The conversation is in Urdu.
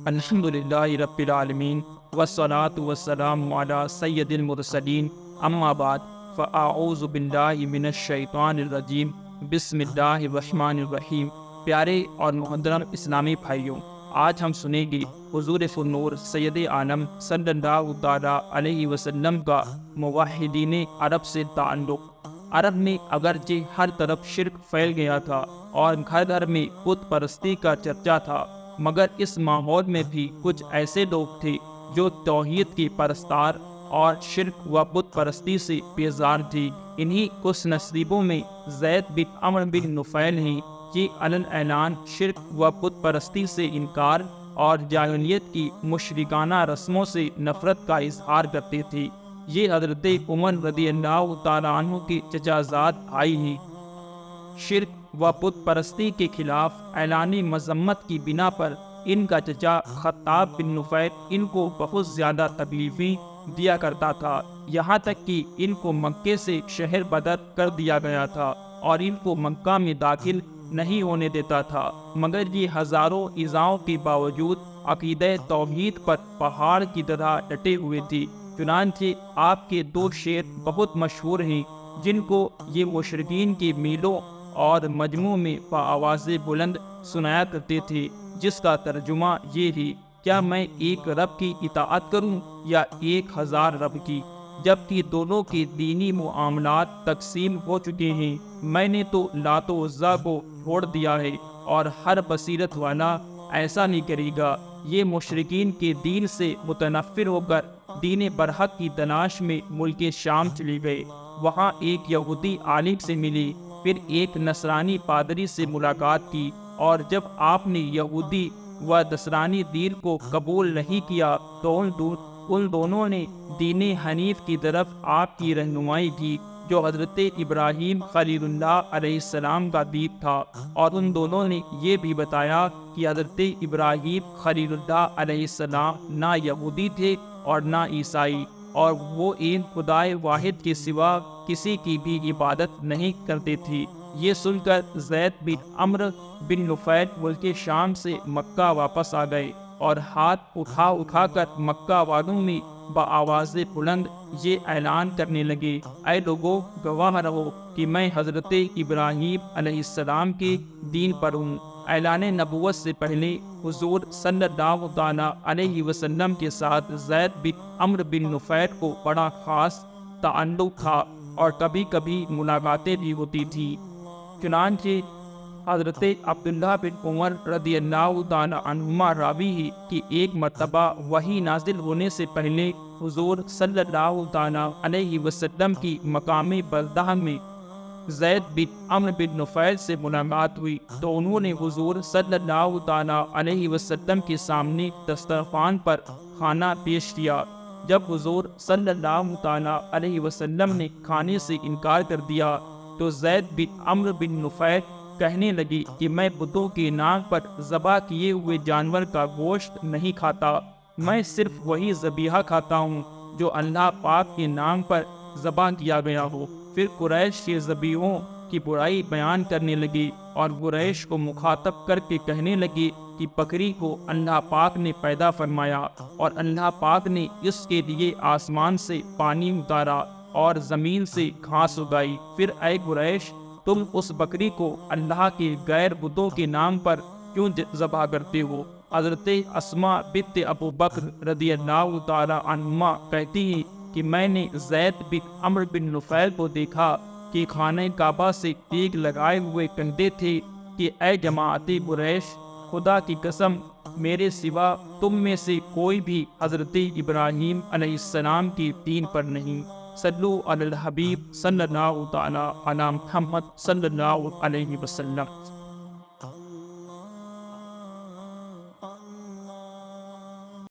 الحمدللہ رب العالمین والصلاة والسلام علی سید المرسلین اما بعد فاعوذ باللہ من الشیطان الرجیم بسم اللہ الرحمن الرحیم۔ پیارے اور محترم اسلامی بھائیوں، آج ہم سنیں گے حضور فنور سید عالم صلی اللہ تعالیٰ علیہ وسلم کا موحدین عرب سے تعلق۔ عرب میں اگرچہ ہر طرف شرک پھیل گیا تھا اور گھر گھر میں بت پرستی کا چرچا تھا، مگر اس ماحول میں بھی کچھ ایسے لوگ تھے جو توحید کی پرستار اور شرک و بت پرستی سے بیزار تھی۔ انہی کچھ نصیبوں میں زید بن عمرو بن نفیل ہیں، یہ علن اعلان شرک و بت پرستی سے انکار اور جاہلیت کی مشرکانہ رسموں سے نفرت کا اظہار کرتے تھے۔ یہ حضرت عمر رضی اللہ تعالیٰ عنہ کے چچا زاد بھائی ہیں۔ شرک و بت پرستی کے خلاف اعلانی مذمت کی بنا پر ان کا چچا خطاب بن نفیل ان کو بہت زیادہ تکلیفیں دیا کرتا تھا، یہاں تک کہ ان کو مکے سے شہر بدر کر دیا گیا تھا اور ان کو مکہ میں داخل نہیں ہونے دیتا تھا، مگر یہ ہزاروں ایذاؤں کے باوجود عقیدہ توحید پر پہاڑ کی طرح ڈٹے ہوئے تھے۔ چنانچہ آپ کے دو شعر بہت مشہور ہیں جن کو یہ مشرکین کے میلوں اور مجموع میں بآواز بلند سنایا کرتے تھے، جس کا ترجمہ یہ ہے: کیا میں ایک رب کی اطاعت کروں یا 1000 رب کی؟ جبکہ دونوں کے دینی معاملات تقسیم ہو چکے ہیں۔ میں نے تو لات و عزیٰ کو چھوڑ دیا ہے اور ہر بصیرت والا ایسا نہیں کرے گا۔ یہ مشرکین کے دین سے متنفر ہو کر دین برحق کی تلاش میں ملک شام چلے گئے۔ وہاں ایک یہودی عالم سے ملے، پھر ایک نصرانی پادری سے ملاقات کی، اور جب آپ نے یہودی و نصرانی دین کو قبول نہیں کیا تو ان دونوں نے دین حنیف کی طرف آپ کی رہنمائی کی، جو حضرت ابراہیم خلیل اللہ علیہ السلام کا دین تھا، اور ان دونوں نے یہ بھی بتایا کہ حضرت ابراہیم خلیل اللہ علیہ السلام نہ یہودی تھے اور نہ عیسائی، اور وہ ایک خدائے واحد کے سوا کسی کی بھی عبادت نہیں کرتے تھے۔ یہ سن کر زید بن عمرو بن نفیل ملک شام سے مکہ واپس آ گئے اور ہاتھ اٹھا کر مکہ والوں میں بآواز بلند یہ اعلان کرنے لگے: اے لوگو، گواہ رہو کہ میں حضرت ابراہیم علیہ السلام کے دین پر ہوں۔ اعلان نبوت سے پہلے حضور صلی اللہ تعالیٰ علیہ وسلم کے ساتھ زید بن عمرو بن نفیل کو بڑا خاص تعلق تھا اور کبھی کبھی ملاقاتیں بھی ہوتی تھی۔ چنانچہ حضرت عبداللہ بن عمر رضی اللہ تعالیٰ عنہما راوی ہے کہ ایک مرتبہ وحی نازل ہونے سے پہلے حضور صلی اللہ تعالیٰ علیہ وسلم کی مقام بلدہ میں زید بن عمرو بن نفیل سے ملاقات ہوئی تو انہوں نے حضور صلی اللہ تعالیٰ علیہ وسلم کے سامنے دسترخوان پر کھانا پیش کیا۔ جب حضور صلی اللہ تعالیٰ علیہ وسلم نے کھانے سے انکار کر دیا تو زید بن عمرو بن نفیل کہنے لگی کہ میں بتوں کے نام پر ذبح کیے ہوئے جانور کا گوشت نہیں کھاتا، میں صرف وہی ذبیحہ کھاتا ہوں جو اللہ پاک کے نام پر ذبح کیا گیا ہو۔ پھر قریش کے ذبیحوں کی برائی بیان کرنے لگی اور قریش کو مخاطب کر کے کہنے لگی کہ بکری کو اللہ پاک نے پیدا فرمایا اور اللہ پاک نے اس کے لیے آسمان سے پانی اتارا اور زمین سے گھاس اگائی، پھر اے قریش، تم اس بکری کو اللہ کے غیر بتوں کے نام پر کیوں ذبح کرتے ہو؟ حضرت اسماء بنت ابو بکر رضی اللہ تعالیٰ عنہما کہتی ہیں کہ میں نے زید بن عمرو بن نفیل کو دیکھا کہ خانہ کعبہ سے تیگ لگائے ہوئے کہتے تھے کہ اے جماعت قریش، خدا کی قسم، میرے سوا تم میں سے کوئی بھی حضرت ابراہیم علیہ السلام کی دین پر نہیں۔ صلو علی الحبیب صلی اللہ تعالیٰ علی محمد صلی اللہ علیہ وسلم۔